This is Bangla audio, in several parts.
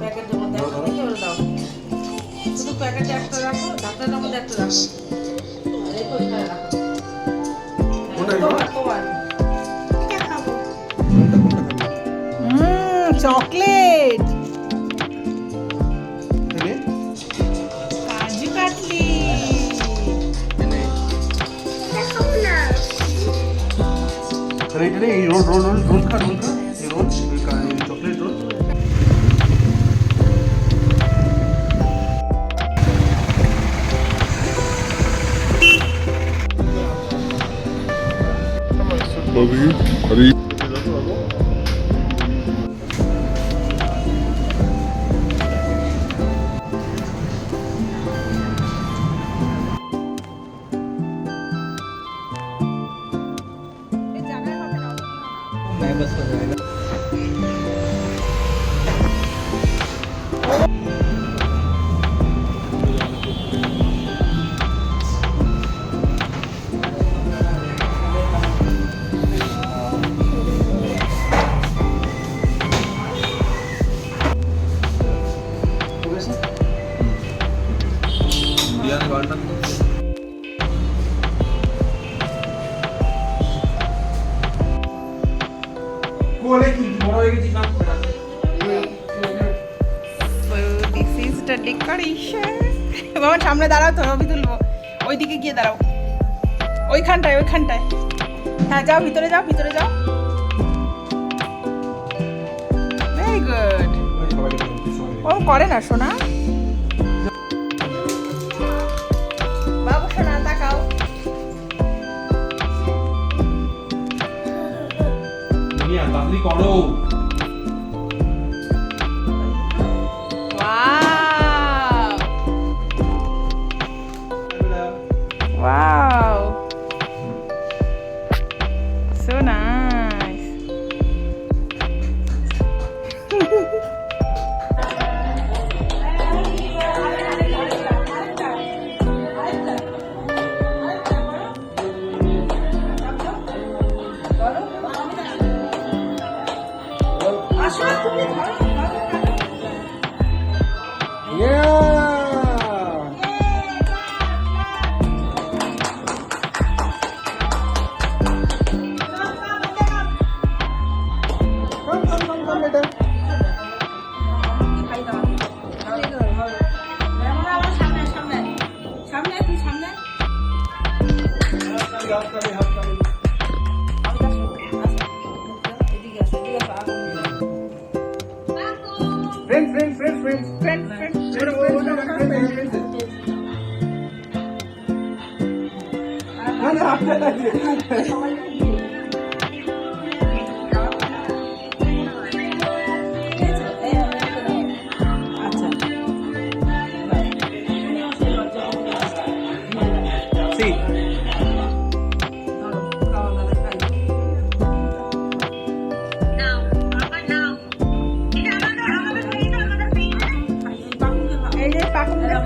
প্যাকেটের মধ্যে একটা রেখে ওটা দাও। শুধু প্যাকেটে একটা রাখো, ঢাকনার মধ্যে একটা রাখো। রেখে ওইখানে রাখো। তোমার চকলেট, কাজু কাটলি। এই রোল রোল রোল রোল খা রোল খা এই রোল চকলেট রোল। बस हो जाएगा। বাবা সামনে দাঁড়াও তো, ছবি তুলবো। ওইদিকে গিয়ে দাঁড়াও, ওইখানটায় ওইখানটায়। হ্যাঁ যাও, ভিতরে যাও, ভিতরে যাও। Very good. ও করে না সোনা। বাবু সোনা তাকাও। তাড়াতাড়ি করো। Wow, so nice.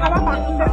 খাবা, পাকুনদের